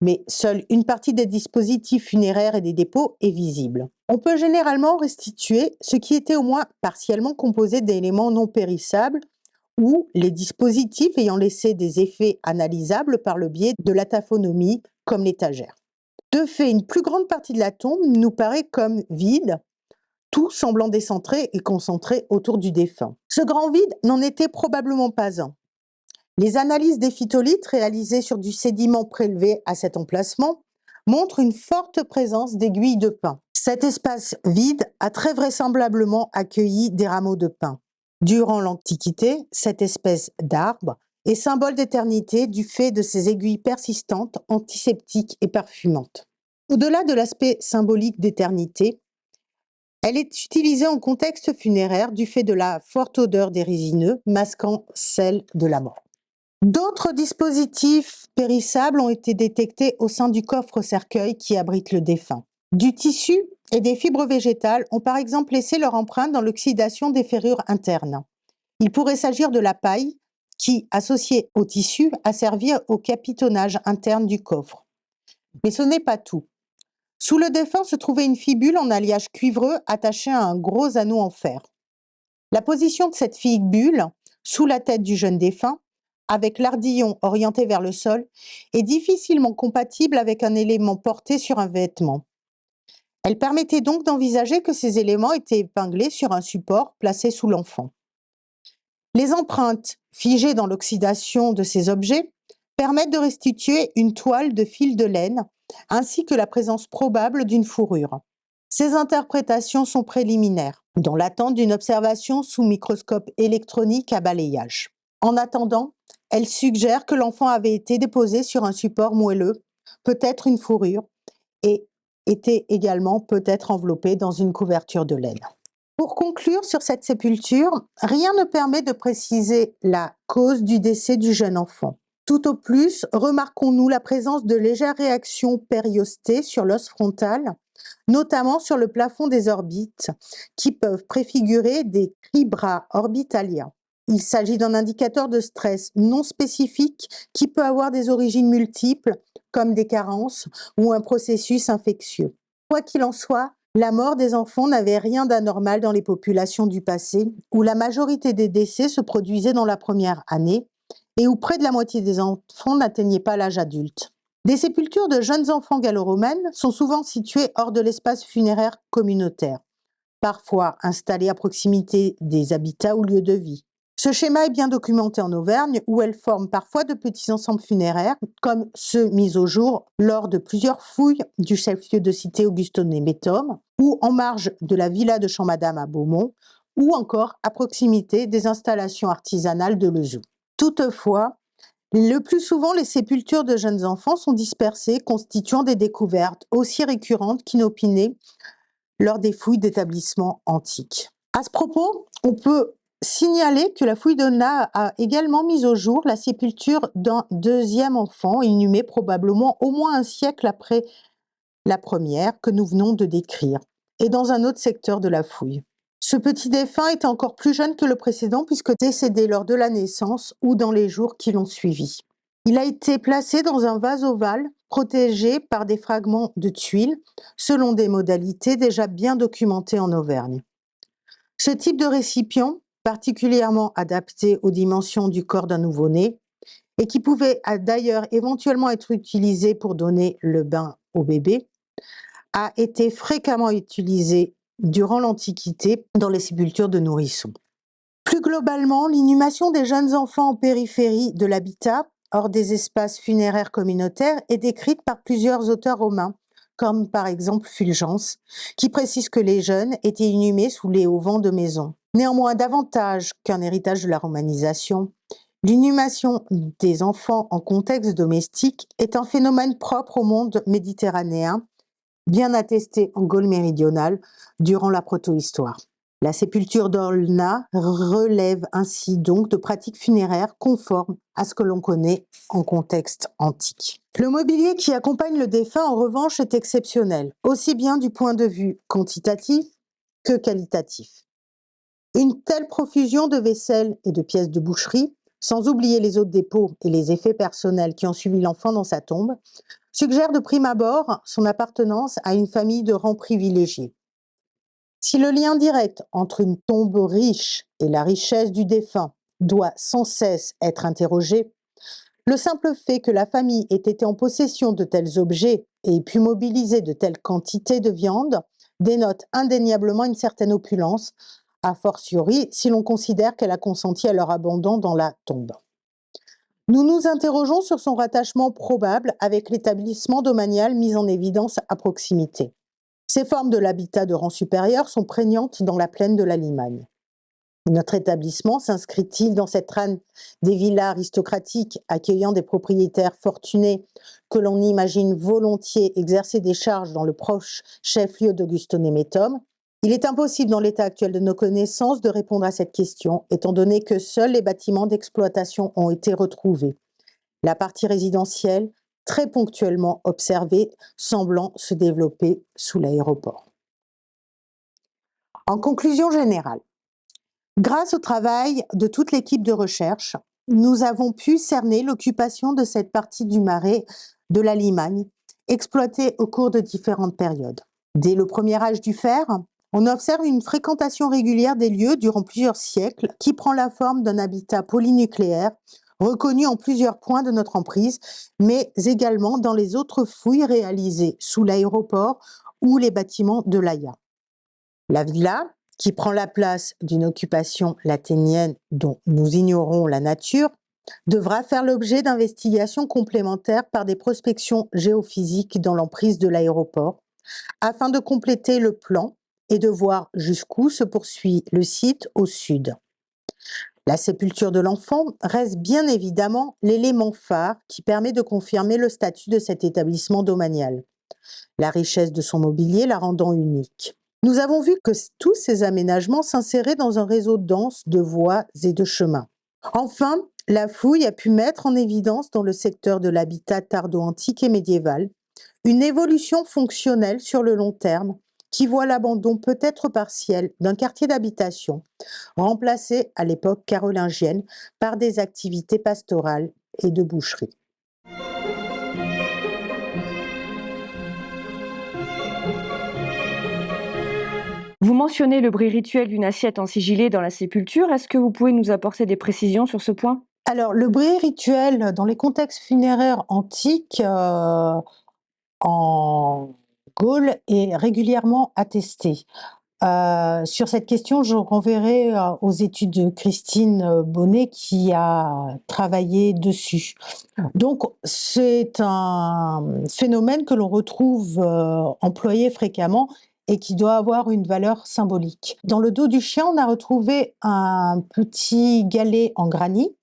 mais seule une partie des dispositifs funéraires et des dépôts est visible. On peut généralement restituer ce qui était au moins partiellement composé d'éléments non périssables ou les dispositifs ayant laissé des effets analysables par le biais de la taphonomie, comme l'étagère. De fait, une plus grande partie de la tombe nous paraît comme vide, tout semblant décentré et concentré autour du défunt. Ce grand vide n'en était probablement pas un. Les analyses des phytolithes réalisées sur du sédiment prélevé à cet emplacement montrent une forte présence d'aiguilles de pin. Cet espace vide a très vraisemblablement accueilli des rameaux de pin. Durant l'Antiquité, cette espèce d'arbre est symbole d'éternité du fait de ses aiguilles persistantes, antiseptiques et parfumantes. Au-delà de l'aspect symbolique d'éternité, elle est utilisée en contexte funéraire du fait de la forte odeur des résineux, masquant celle de la mort. D'autres dispositifs périssables ont été détectés au sein du coffre-cercueil qui abrite le défunt. Du tissu et des fibres végétales ont par exemple laissé leur empreinte dans l'oxydation des ferrures internes. Il pourrait s'agir de la paille qui, associée au tissu, a servi au capitonnage interne du coffre. Mais ce n'est pas tout. Sous le défunt se trouvait une fibule en alliage cuivreux attachée à un gros anneau en fer. La position de cette fibule, sous la tête du jeune défunt, avec l'ardillon orienté vers le sol, est difficilement compatible avec un élément porté sur un vêtement. Elle permettait donc d'envisager que ces éléments étaient épinglés sur un support placé sous l'enfant. Les empreintes, figées dans l'oxydation de ces objets, permettent de restituer une toile de fil de laine, ainsi que la présence probable d'une fourrure. Ces interprétations sont préliminaires, dans l'attente d'une observation sous microscope électronique à balayage. En attendant, elles suggèrent que l'enfant avait été déposé sur un support moelleux, peut-être une fourrure, et était également peut-être enveloppé dans une couverture de laine. Pour conclure sur cette sépulture, rien ne permet de préciser la cause du décès du jeune enfant. Tout au plus, remarquons-nous la présence de légères réactions périostées sur l'os frontal, notamment sur le plafond des orbites, qui peuvent préfigurer des cribra orbitalia. Il s'agit d'un indicateur de stress non spécifique qui peut avoir des origines multiples, comme des carences ou un processus infectieux. Quoi qu'il en soit, la mort des enfants n'avait rien d'anormal dans les populations du passé, où la majorité des décès se produisaient dans la première année et où près de la moitié des enfants n'atteignaient pas l'âge adulte. Des sépultures de jeunes enfants gallo-romaines sont souvent situées hors de l'espace funéraire communautaire, parfois installées à proximité des habitats ou lieux de vie. Ce schéma est bien documenté en Auvergne, où elles forment parfois de petits ensembles funéraires, comme ceux mis au jour lors de plusieurs fouilles du chef-lieu de cité Augustoné-Béthome, ou en marge de la villa de Champmadame à Beaumont, ou encore à proximité des installations artisanales de Lezoux. Toutefois, le plus souvent, les sépultures de jeunes enfants sont dispersées, constituant des découvertes aussi récurrentes qu'inopinées lors des fouilles d'établissements antiques. À ce propos, on peut signaler que la fouille d'Aulnat a également mis au jour la sépulture d'un deuxième enfant, inhumé probablement au moins un siècle après la première que nous venons de décrire, et dans un autre secteur de la fouille. Ce petit défunt était encore plus jeune que le précédent puisque décédé lors de la naissance ou dans les jours qui l'ont suivi. Il a été placé dans un vase ovale protégé par des fragments de tuiles selon des modalités déjà bien documentées en Auvergne. Ce type de récipient, particulièrement adapté aux dimensions du corps d'un nouveau-né, et qui pouvait d'ailleurs éventuellement être utilisé pour donner le bain au bébé, a été fréquemment utilisé durant l'Antiquité dans les sépultures de nourrissons. Plus globalement, l'inhumation des jeunes enfants en périphérie de l'habitat, hors des espaces funéraires communautaires, est décrite par plusieurs auteurs romains, comme par exemple Fulgence, qui précise que les jeunes étaient inhumés sous les auvents de maison. Néanmoins, davantage qu'un héritage de la romanisation, l'inhumation des enfants en contexte domestique est un phénomène propre au monde méditerranéen, bien attesté en Gaule méridionale durant la protohistoire. La sépulture d'Aulnat relève ainsi donc de pratiques funéraires conformes à ce que l'on connaît en contexte antique. Le mobilier qui accompagne le défunt, en revanche, est exceptionnel, aussi bien du point de vue quantitatif que qualitatif. Une telle profusion de vaisselle et de pièces de boucherie, sans oublier les autres dépôts et les effets personnels qui ont suivi l'enfant dans sa tombe, suggère de prime abord son appartenance à une famille de rang privilégié. Si le lien direct entre une tombe riche et la richesse du défunt doit sans cesse être interrogé, le simple fait que la famille ait été en possession de tels objets et ait pu mobiliser de telles quantités de viande dénote indéniablement une certaine opulence, a fortiori si l'on considère qu'elle a consenti à leur abandon dans la tombe. Nous nous interrogeons sur son rattachement probable avec l'établissement domanial mis en évidence à proximité. Ces formes de l'habitat de rang supérieur sont prégnantes dans la plaine de la Limagne. Notre établissement s'inscrit-il dans cette trame des villas aristocratiques accueillant des propriétaires fortunés que l'on imagine volontiers exercer des charges dans le proche chef-lieu d'Augustoné-Méthomme? Il est impossible dans l'état actuel de nos connaissances de répondre à cette question, étant donné que seuls les bâtiments d'exploitation ont été retrouvés. La partie résidentielle, très ponctuellement observée, semblant se développer sous l'aéroport. En conclusion générale, grâce au travail de toute l'équipe de recherche, nous avons pu cerner l'occupation de cette partie du marais de la Limagne, exploitée au cours de différentes périodes. Dès le premier âge du fer, on observe une fréquentation régulière des lieux durant plusieurs siècles qui prend la forme d'un habitat polynucléaire reconnu en plusieurs points de notre emprise, mais également dans les autres fouilles réalisées sous l'aéroport ou les bâtiments de l'Aïa. La villa, qui prend la place d'une occupation latinienne dont nous ignorons la nature, devra faire l'objet d'investigations complémentaires par des prospections géophysiques dans l'emprise de l'aéroport, afin de compléter le plan et de voir jusqu'où se poursuit le site au sud. La sépulture de l'enfant reste bien évidemment l'élément phare qui permet de confirmer le statut de cet établissement domanial, la richesse de son mobilier la rendant unique. Nous avons vu que tous ces aménagements s'inséraient dans un réseau dense de voies et de chemins. Enfin, la fouille a pu mettre en évidence dans le secteur de l'habitat tardo-antique et médiéval une évolution fonctionnelle sur le long terme qui voit l'abandon peut-être partiel d'un quartier d'habitation, remplacé à l'époque carolingienne par des activités pastorales et de boucherie. Vous mentionnez le bris rituel d'une assiette ensigillée dans la sépulture. Est-ce que vous pouvez nous apporter des précisions sur ce point? Alors, le bris rituel dans les contextes funéraires antiques en Gaule est régulièrement attesté. Sur cette question, je renverrai aux études de Christine Bonnet qui a travaillé dessus. Donc, c'est un phénomène que l'on retrouve employé fréquemment et qui doit avoir une valeur symbolique. Dans le dos du chien, on a retrouvé un petit galet en granit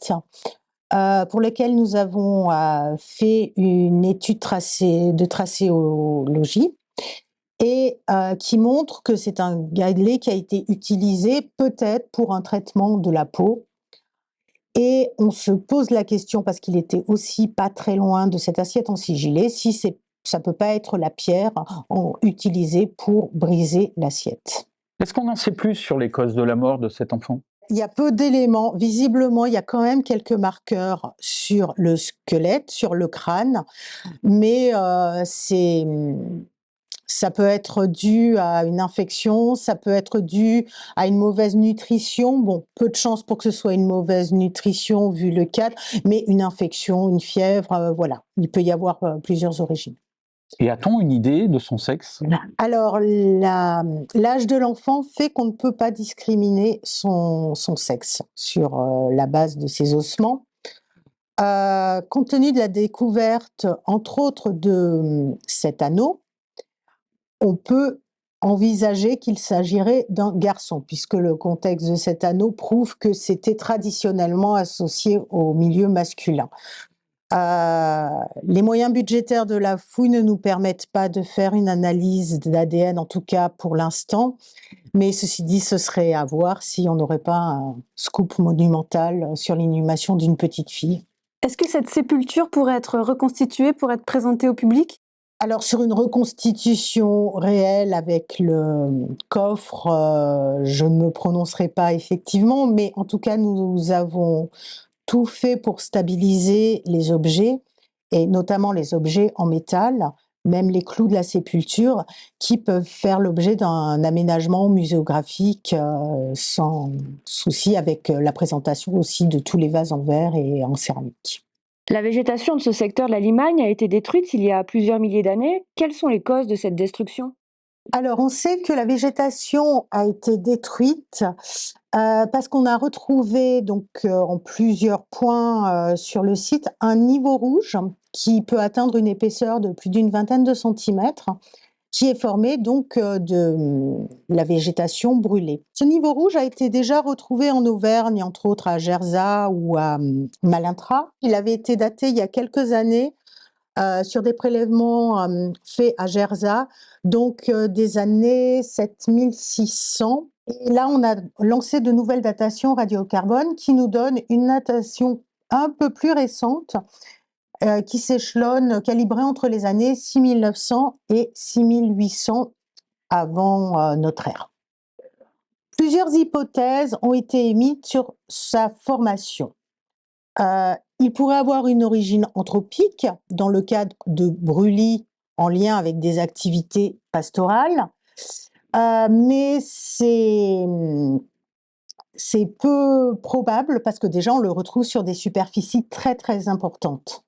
pour lequel nous avons fait une étude de tracéologie. et qui montre que c'est un galet qui a été utilisé peut-être pour un traitement de la peau. Et on se pose la question, parce qu'il était aussi pas très loin de cette assiette en sigillé, si ça peut pas être la pierre utilisée pour briser l'assiette. Est-ce qu'on en sait plus sur les causes de la mort de cet enfant? Il y a peu d'éléments. Visiblement, il y a quand même quelques marqueurs sur le squelette, sur le crâne, mais ça peut être dû à une infection, ça peut être dû à une mauvaise nutrition. Bon, peu de chance pour que ce soit une mauvaise nutrition vu le cadre, mais une infection, une fièvre, voilà. Il peut y avoir plusieurs origines. Et a-t-on une idée de son sexe? Alors, l'âge de l'enfant fait qu'on ne peut pas discriminer son sexe sur la base de ses ossements. Compte tenu de la découverte, entre autres, de cet anneau, on peut envisager qu'il s'agirait d'un garçon, puisque le contexte de cet anneau prouve que c'était traditionnellement associé au milieu masculin. Les moyens budgétaires de la fouille ne nous permettent pas de faire une analyse d'ADN, en tout cas pour l'instant, mais ceci dit, ce serait à voir si on n'aurait pas un scoop monumental sur l'inhumation d'une petite fille. Est-ce que cette sépulture pourrait être reconstituée pour être présentée au public? Alors sur une reconstitution réelle avec le coffre, je ne me prononcerai pas effectivement, mais en tout cas nous avons tout fait pour stabiliser les objets, et notamment les objets en métal, même les clous de la sépulture, qui peuvent faire l'objet d'un aménagement muséographique sans souci, avec la présentation aussi de tous les vases en verre et en céramique. La végétation de ce secteur de la Limagne a été détruite il y a plusieurs milliers d'années. Quelles sont les causes de cette destruction? Alors, on sait que la végétation a été détruite parce qu'on a retrouvé donc en plusieurs points sur le site un niveau rouge qui peut atteindre une épaisseur de plus d'une vingtaine de centimètres, qui est formé donc de la végétation brûlée. Ce niveau rouge a été déjà retrouvé en Auvergne, entre autres à Gerzat ou à Malintra. Il avait été daté il y a quelques années sur des prélèvements faits à Gerzat, donc des années 7600. Et là, on a lancé de nouvelles datations radiocarbone qui nous donnent une datation un peu plus récente qui s'échelonne, calibrée entre les années 6900 et 6800 avant notre ère. Plusieurs hypothèses ont été émises sur sa formation. Il pourrait avoir une origine anthropique dans le cadre de brûlis en lien avec des activités pastorales, mais c'est peu probable parce que déjà on le retrouve sur des superficies très très importantes.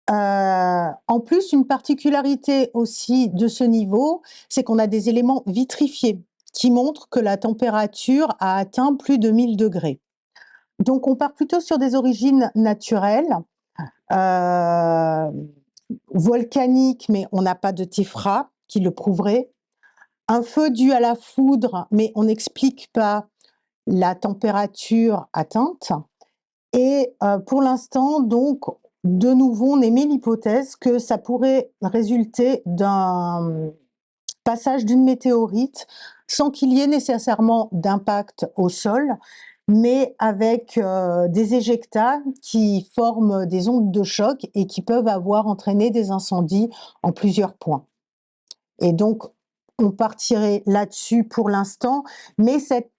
En plus, une particularité aussi de ce niveau, c'est qu'on a des éléments vitrifiés qui montrent que la température a atteint plus de 1000 degrés. Donc on part plutôt sur des origines naturelles, volcaniques, mais on n'a pas de téphra qui le prouverait. Un feu dû à la foudre, mais on n'explique pas la température atteinte. Et pour l'instant, donc, de nouveau, on émet l'hypothèse que ça pourrait résulter d'un passage d'une météorite sans qu'il y ait nécessairement d'impact au sol, mais avec des éjectats qui forment des ondes de choc et qui peuvent avoir entraîné des incendies en plusieurs points. Et donc, on partirait là-dessus pour l'instant, mais cette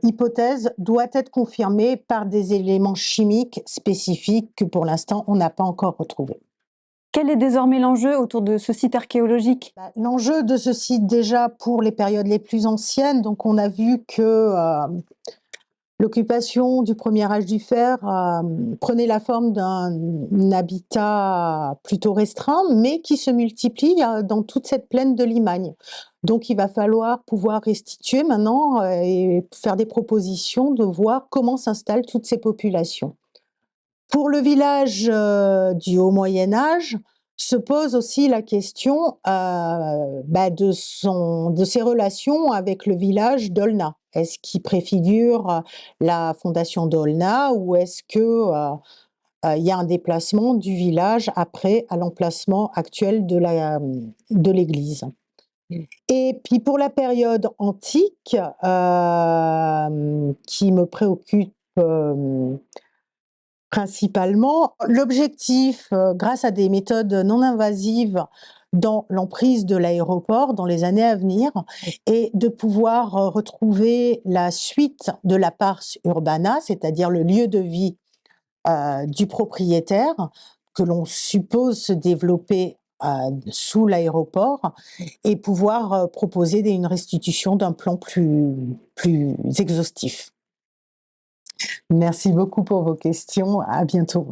hypothèse doit être confirmée par des éléments chimiques spécifiques que pour l'instant, on n'a pas encore retrouvés. Quel est désormais l'enjeu autour de ce site archéologique? L'enjeu de ce site, déjà pour les périodes les plus anciennes, donc on a vu que l'occupation du premier âge du fer prenait la forme d'un habitat plutôt restreint, mais qui se multiplie dans toute cette plaine de Limagne. Donc il va falloir pouvoir restituer maintenant et faire des propositions de voir comment s'installent toutes ces populations. Pour le village du Haut Moyen Âge, se pose aussi la question de ses relations avec le village d'Olna. Est-ce qu'il préfigure la fondation d'Olna ou est-ce que il y a un déplacement du village après à l'emplacement actuel de l'église. Et puis pour la période antique, qui me préoccupe, principalement, l'objectif, grâce à des méthodes non invasives dans l'emprise de l'aéroport dans les années à venir, est de pouvoir, retrouver la suite de la pars urbana, c'est-à-dire le lieu de vie, du propriétaire, que l'on suppose se développer, sous l'aéroport et pouvoir, proposer une restitution d'un plan plus exhaustif. Merci beaucoup pour vos questions. À bientôt.